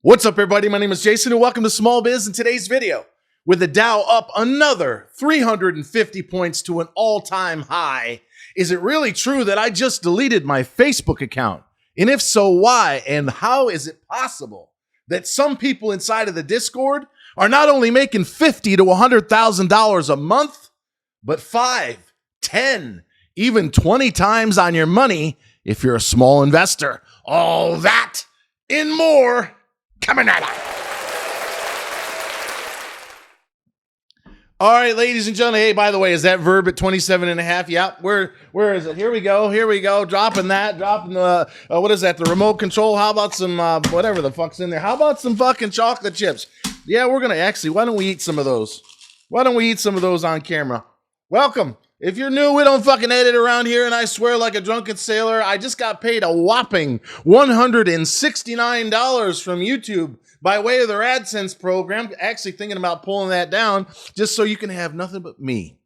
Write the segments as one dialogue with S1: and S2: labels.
S1: What's up, everybody? My name is Jason, and welcome to Small Biz. In today's video, with the Dow up another 350 points to an all-time high, is it really true that I just deleted my Facebook account? And if so, why? And how is it possible that some people inside of the Discord are not only making $50,000 to $100,000 a month, but 5, 10, even 20 times on your money if you're a small investor? All that and more coming at you. All right, ladies and gentlemen. Hey, by the way, is that verb at 27.5? Yep. Where is it? Here we go. Dropping the, what is that? The remote control. How about some, whatever the fuck's in there? How about some fucking chocolate chips? Yeah, we're going to actually, why don't we eat some of those? Why don't we eat some of those on camera? Welcome. If you're new, we don't fucking edit around here, and I swear like a drunken sailor, I just got paid a whopping $169 from YouTube by way of their AdSense program. Actually thinking about pulling that down just so you can have nothing but me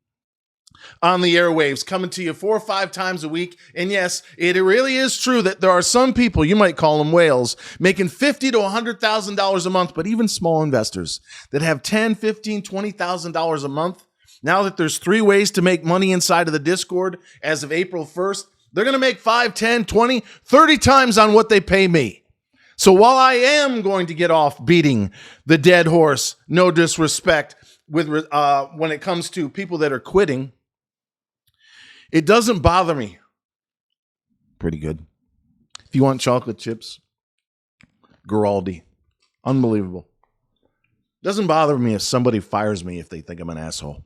S1: on the airwaves coming to you 4 or 5 times a week. And yes, it really is true that there are some people, you might call them whales, making $50,000 to $100,000 a month, but even small investors that have $10,000, $15,000, $20,000 a month. Now that there's 3 ways to make money inside of the Discord as of April 1st, they're going to make 5, 10, 20, 30 times on what they pay me. So while I am going to get off beating the dead horse, no disrespect, with when it comes to people that are quitting, it doesn't bother me. Pretty good. If you want chocolate chips, Giraldi. Unbelievable. Doesn't bother me if somebody fires me if they think I'm an asshole.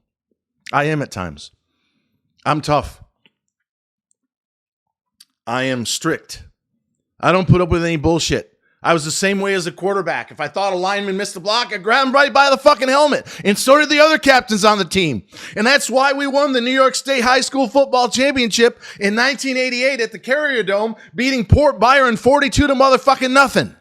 S1: I am at times. I'm tough. I am strict. I don't put up with any bullshit. I was the same way as a quarterback. If I thought a lineman missed a block, I'd grab him right by the fucking helmet. And so did the other captains on the team. And that's why we won the New York State High School Football Championship in 1988 at the Carrier Dome, beating Port Byron 42 to motherfucking nothing.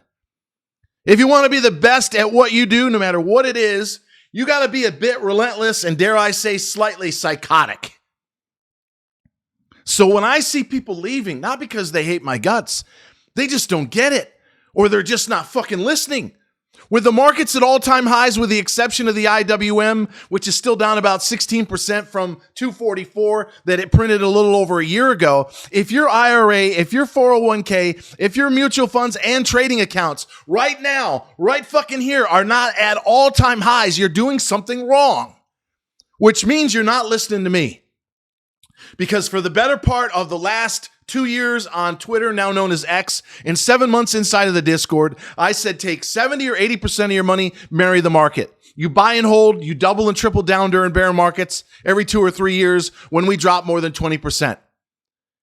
S1: If you want to be the best at what you do, no matter what it is, you got to be a bit relentless and, dare I say, slightly psychotic. So when I see people leaving, not because they hate my guts, they just don't get it, or they're just not fucking listening. With the markets at all-time highs, with the exception of the IWM, which is still down about 16% from 244 that it printed a little over a year ago, if your IRA, if your 401k, if your mutual funds and trading accounts right now, right fucking here, are not at all-time highs, you're doing something wrong, which means you're not listening to me. Because for the better part of the last 2 years on Twitter, now known as X, and 7 months inside of the Discord, I said take 70 or 80% of your money, marry the market. You buy and hold, you double and triple down during bear markets every 2 or 3 years when we drop more than 20%.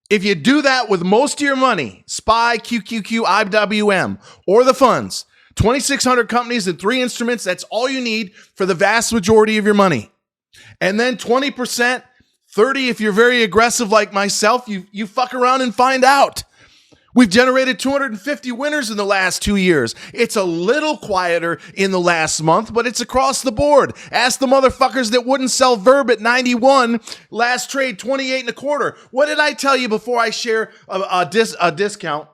S1: If you do that with most of your money, SPY, QQQ, IWM, or the funds, 2,600 companies and 3 instruments, that's all you need for the vast majority of your money. And then 20%, 30 if you're very aggressive like myself, you fuck around and find out. We've generated 250 winners in the last 2 years. It's a little quieter in the last month, but it's across the board. Ask the motherfuckers that wouldn't sell Verb at 91, last trade 28.25. What did I tell you before I share a discount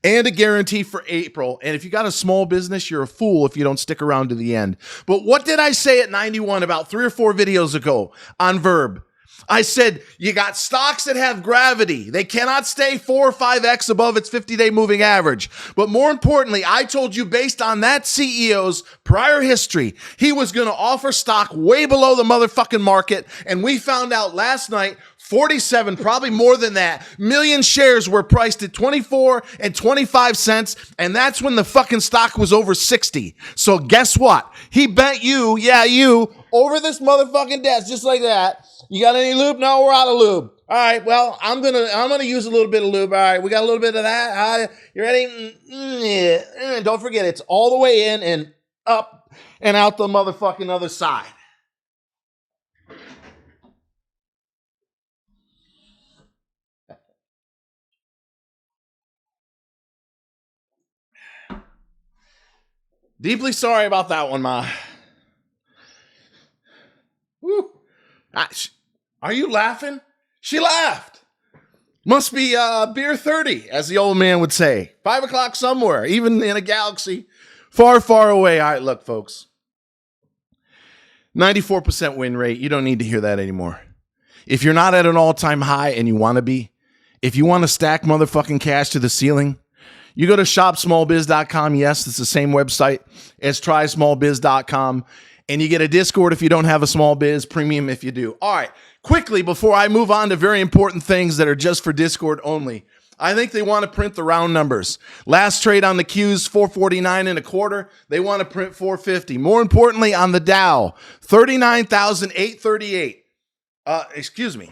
S1: and a guarantee for April? And if you got a small business, you're a fool if you don't stick around to the end. But what did I say at 91 about 3 or 4 videos ago on Verb? I said, you got stocks that have gravity. They cannot stay 4 or 5x above its 50-day moving average. But more importantly, I told you based on that CEO's prior history, he was going to offer stock way below the motherfucking market. And we found out last night, 47, probably more than that, million shares were priced at 24 and 25 cents. And that's when the fucking stock was over 60. So guess what? He bet you, you, over this motherfucking desk, just like that. You got any lube? No, we're out of lube. All right, well, I'm gonna use a little bit of lube. All right, we got a little bit of that. You ready? Don't forget, it's all the way in and up and out the motherfucking other side. Deeply sorry about that one, Ma. Woo. Are you laughing? She laughed. Must be beer 30, as the old man would say. 5 o'clock somewhere, even in a galaxy Far, far away. All right, look, folks. 94% win rate. You don't need to hear that anymore. If you're not at an all-time high and you want to be, if you want to stack motherfucking cash to the ceiling, you go to shopsmallbiz.com. Yes, it's the same website as trysmallbiz.com. And you get a Discord if you don't have a small biz, premium if you do. All right, quickly, before I move on to very important things that are just for Discord only, I think they want to print the round numbers. Last trade on the Qs, 449.25. They want to print 450. More importantly, on the Dow, 39,838. Excuse me.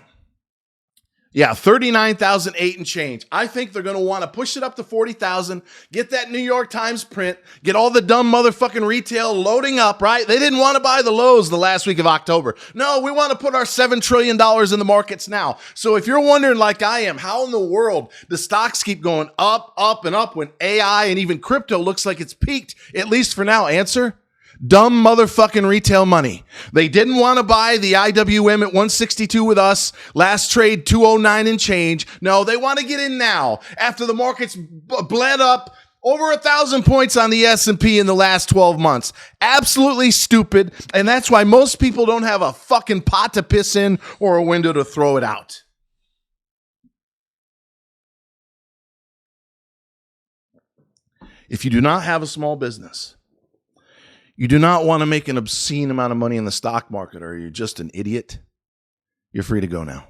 S1: Yeah, 39,008 and change. I think they're going to want to push it up to 40,000, get that New York Times print, get all the dumb motherfucking retail loading up, right? They didn't want to buy the lows the last week of October. No, we want to put our $7 trillion in the markets now. So if you're wondering like I am, how in the world the stocks keep going up, up, and up when AI and even crypto looks like it's peaked, at least for now? Answer: dumb motherfucking retail money. They didn't want to buy the IWM at 162 with us. Last trade, 209 and change. No, they want to get in now after the market's bled up over 1,000 points on the S&P in the last 12 months. Absolutely stupid. And that's why most people don't have a fucking pot to piss in or a window to throw it out. If you do not have a small business, you do not want to make an obscene amount of money in the stock market, or you're just an idiot, you're free to go now.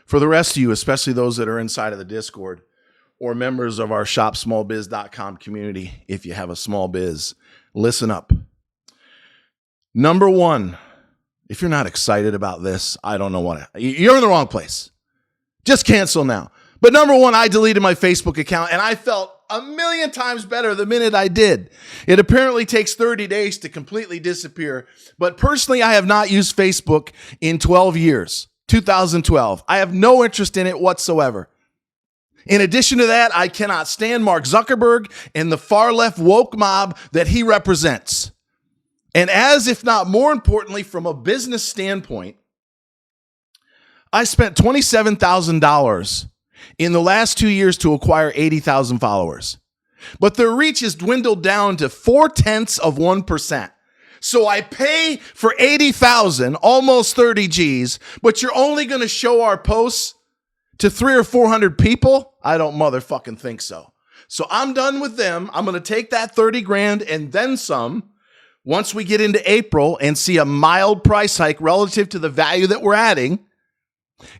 S1: For the rest of you, especially those that are inside of the Discord or members of our shopsmallbiz.com community, if you have a small biz, listen up. Number one, if you're not excited about this, I don't know what. You're in the wrong place. Just cancel now. But number one, I deleted my Facebook account, and I felt a million times better the minute I did. It apparently takes 30 days to completely disappear. But personally, I have not used Facebook in 12 years, 2012. I have no interest in it whatsoever. In addition to that, I cannot stand Mark Zuckerberg and the far left woke mob that he represents. And as if not more importantly, from a business standpoint, I spent $27,000 in the last 2 years to acquire 80,000 followers. But their reach has dwindled down to 0.4%. So I pay for 80,000, almost 30 G's, but you're only going to show our posts to 300 or 400 people? I don't motherfucking think so. So I'm done with them. I'm going to take that 30 grand and then some once we get into April and see a mild price hike relative to the value that we're adding.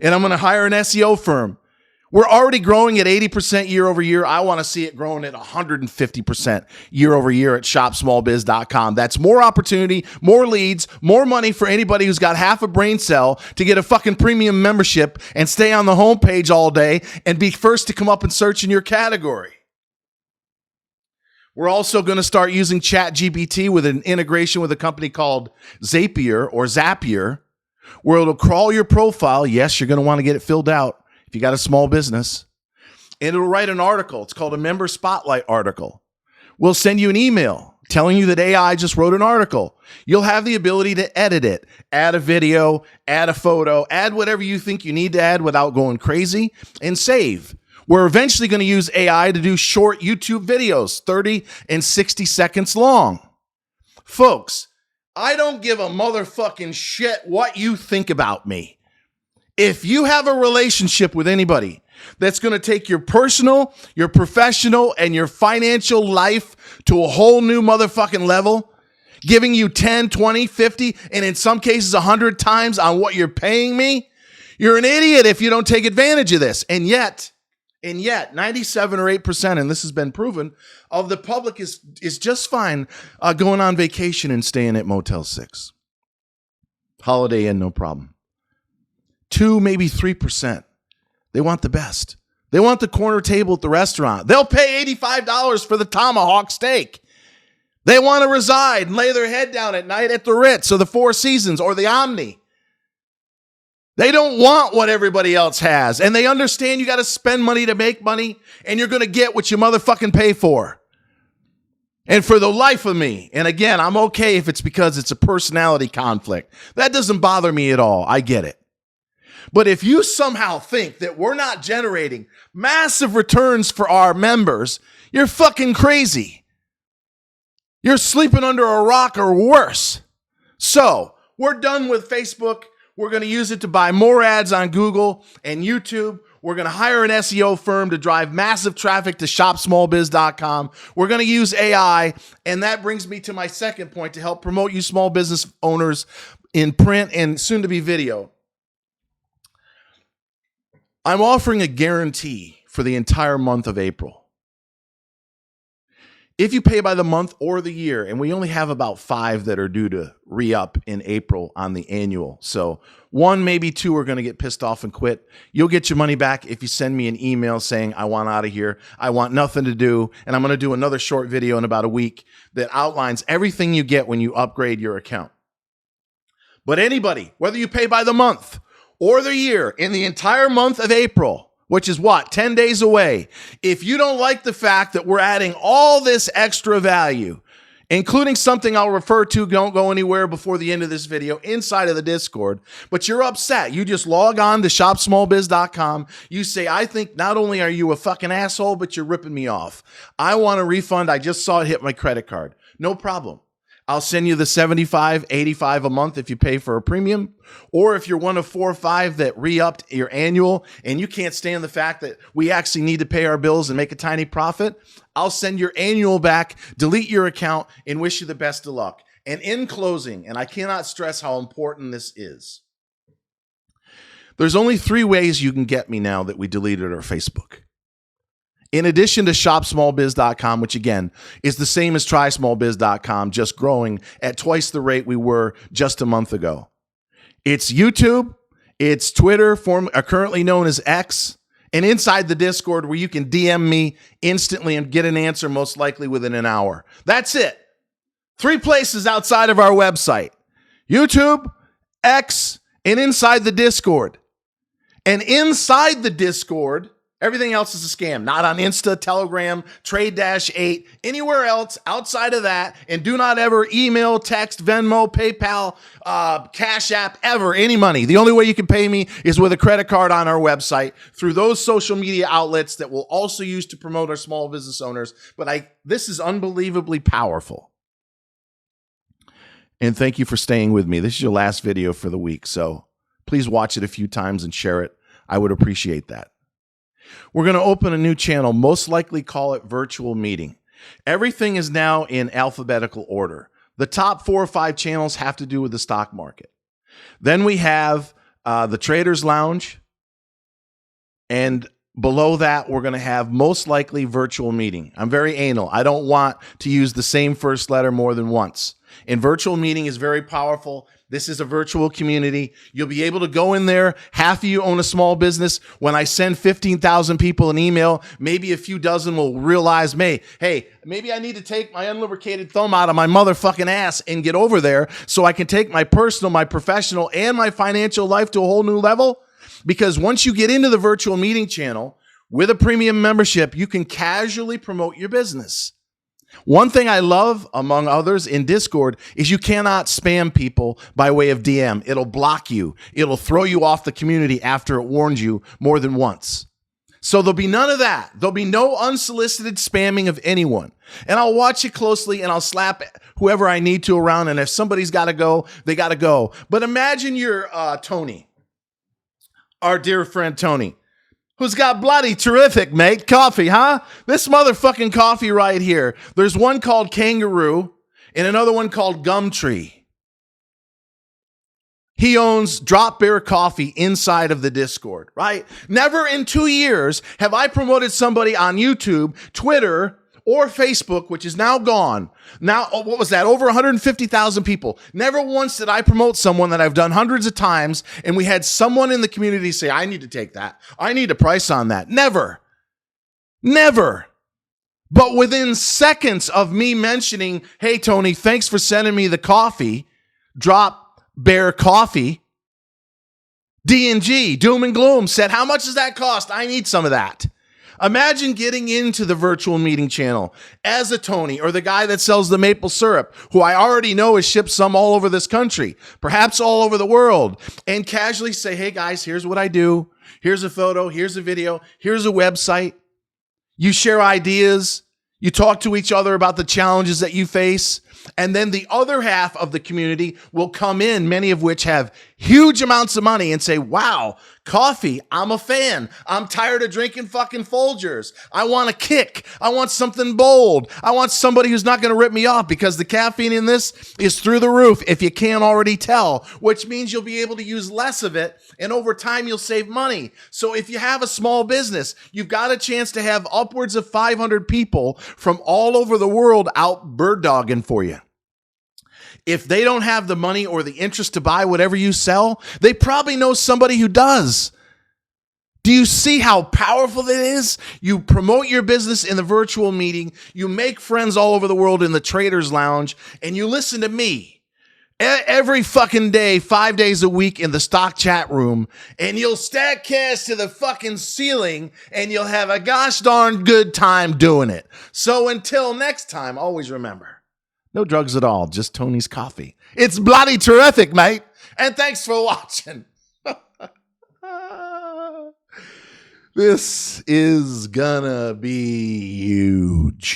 S1: And I'm going to hire an SEO firm. We're already growing at 80% year over year. I want to see it growing at 150% year over year at shopsmallbiz.com. That's more opportunity, more leads, more money for anybody who's got half a brain cell to get a fucking premium membership and stay on the homepage all day and be first to come up and search in your category. We're also going to start using ChatGPT with an integration with a company called Zapier, where it'll crawl your profile. Yes, you're going to want to get it filled out if you got a small business. And it'll write an article. It's called a member spotlight article. We'll send you an email telling you that AI just wrote an article. You'll have the ability to edit it, add a video, add a photo, add whatever you think you need to add without going crazy, and save. We're eventually going to use AI to do short YouTube videos, 30 and 60 seconds long. Folks, I don't give a motherfucking shit what you think about me. If you have a relationship with anybody that's going to take your personal, your professional, and your financial life to a whole new motherfucking level, giving you 10, 20, 50, and in some cases 100 times on what you're paying me, you're an idiot if you don't take advantage of this. And yet, 97 or 8%, and this has been proven, of the public is just fine going on vacation and staying at Motel 6. Holiday Inn, no problem. 2, maybe 3%. They want the best. They want the corner table at the restaurant. They'll pay $85 for the tomahawk steak. They want to reside and lay their head down at night at the Ritz or the Four Seasons or the Omni. They don't want what everybody else has. And they understand you got to spend money to make money, and you're going to get what you motherfucking pay for. And for the life of me, and again, I'm okay if it's because it's a personality conflict. That doesn't bother me at all. I get it. But if you somehow think that we're not generating massive returns for our members, you're fucking crazy. You're sleeping under a rock or worse. So we're done with Facebook. We're going to use it to buy more ads on Google and YouTube. We're going to hire an SEO firm to drive massive traffic to shopsmallbiz.com. We're going to use AI. And that brings me to my second point to help promote you small business owners in print and soon to be video. I'm offering a guarantee for the entire month of April. If you pay by the month or the year, and we only have about 5 that are due to re-up in April on the annual. So 1, maybe 2 are going to get pissed off and quit. You'll get your money back if you send me an email saying, I want out of here. I want nothing to do. And I'm going to do another short video in about a week that outlines everything you get when you upgrade your account. But anybody, whether you pay by the month or the year, in the entire month of April, which is what, 10 days away. If you don't like the fact that we're adding all this extra value, including something I'll refer to, don't go anywhere before the end of this video, inside of the Discord, but you're upset. You just log on to shopsmallbiz.com. You say, I think not only are you a fucking asshole, but you're ripping me off. I want a refund. I just saw it hit my credit card. No problem. I'll send you the $75, $85 a month if you pay for a premium. Or if you're one of 4 or 5 that re-upped your annual and you can't stand the fact that we actually need to pay our bills and make a tiny profit, I'll send your annual back, delete your account, and wish you the best of luck. And in closing, and I cannot stress how important this is, there's only 3 ways you can get me now that we deleted our Facebook. In addition to shopsmallbiz.com, which again is the same as trysmallbiz.com, just growing at twice the rate we were just a month ago. It's YouTube, it's Twitter, currently known as X, and inside the Discord where you can DM me instantly and get an answer most likely within an hour. That's it. 3 places outside of our website: YouTube, X, and inside the Discord. And inside the Discord, everything else is a scam. Not on Insta, Telegram, Trade-8, anywhere else outside of that. And do not ever email, text, Venmo, PayPal, Cash App, ever, any money. The only way you can pay me is with a credit card on our website through those social media outlets that we'll also use to promote our small business owners. But this is unbelievably powerful. And thank you for staying with me. This is your last video for the week, so please watch it a few times and share it. I would appreciate that. We're going to open a new channel, most likely call it Virtual Meeting. Everything is now in alphabetical order. The top 4 or 5 channels have to do with the stock market. Then we have the Traders Lounge. And below that, we're going to have most likely Virtual Meeting. I'm very anal. I don't want to use the same first letter more than once. And Virtual Meeting is very powerful. This is a virtual community. You'll be able to go in there. Half of you own a small business. When I send 15,000 people an email, maybe a few dozen will realize, hey, maybe I need to take my unlubricated thumb out of my motherfucking ass and get over there so I can take my personal, my professional, and my financial life to a whole new level. Because once you get into the Virtual Meeting channel with a premium membership, you can casually promote your business. One thing I love, among others, in Discord is you cannot spam people by way of DM. It'll block you. It'll throw you off the community after it warns you more than once. So there'll be none of that. There'll be no unsolicited spamming of anyone. And I'll watch it closely and I'll slap whoever I need to around. And if somebody's got to go, they got to go. But imagine you're Tony, our dear friend Tony, who's got bloody terrific, mate, coffee, huh? This motherfucking coffee right here. There's one called Kangaroo and another one called Gumtree. He owns Drop Bear Coffee inside of the Discord, right? Never in 2 years have I promoted somebody on YouTube, Twitter, or Facebook, which is now gone. Now, what was that? Over 150,000 people. Never once did I promote someone that I've done hundreds of times, and we had someone in the community say, I need to take that. I need a price on that. Never. Never. But within seconds of me mentioning, hey, Tony, thanks for sending me the coffee, Drop Bear Coffee, D&G, Doom and Gloom, said, how much does that cost? I need some of that. Imagine getting into the Virtual Meeting channel as a Tony or the guy that sells the maple syrup, who I already know has shipped some all over this country, perhaps all over the world, and casually say, hey guys, here's what I do. Here's a photo. Here's a video. Here's a website. You share ideas. You talk to each other about the challenges that you face. And then the other half of the community will come in, many of which have huge amounts of money, and say, wow, coffee, I'm a fan. I'm tired of drinking fucking Folgers. I want a kick. I want something bold. I want somebody who's not going to rip me off, because the caffeine in this is through the roof, if you can't already tell, which means you'll be able to use less of it, and over time you'll save money. So if you have a small business, you've got a chance to have upwards of 500 people from all over the world out bird dogging for you. If they don't have the money or the interest to buy whatever you sell, they probably know somebody who does. Do you see how powerful that is? You promote your business in the virtual meeting, you make friends all over the world in the Traders Lounge, and you listen to me every fucking day, 5 days a week in the stock chat room, and you'll stack cash to the fucking ceiling, and you'll have a gosh darn good time doing it. So until next time, always remember, no drugs at all, just Tony's coffee. It's bloody terrific, mate. And thanks for watching. This is gonna be huge.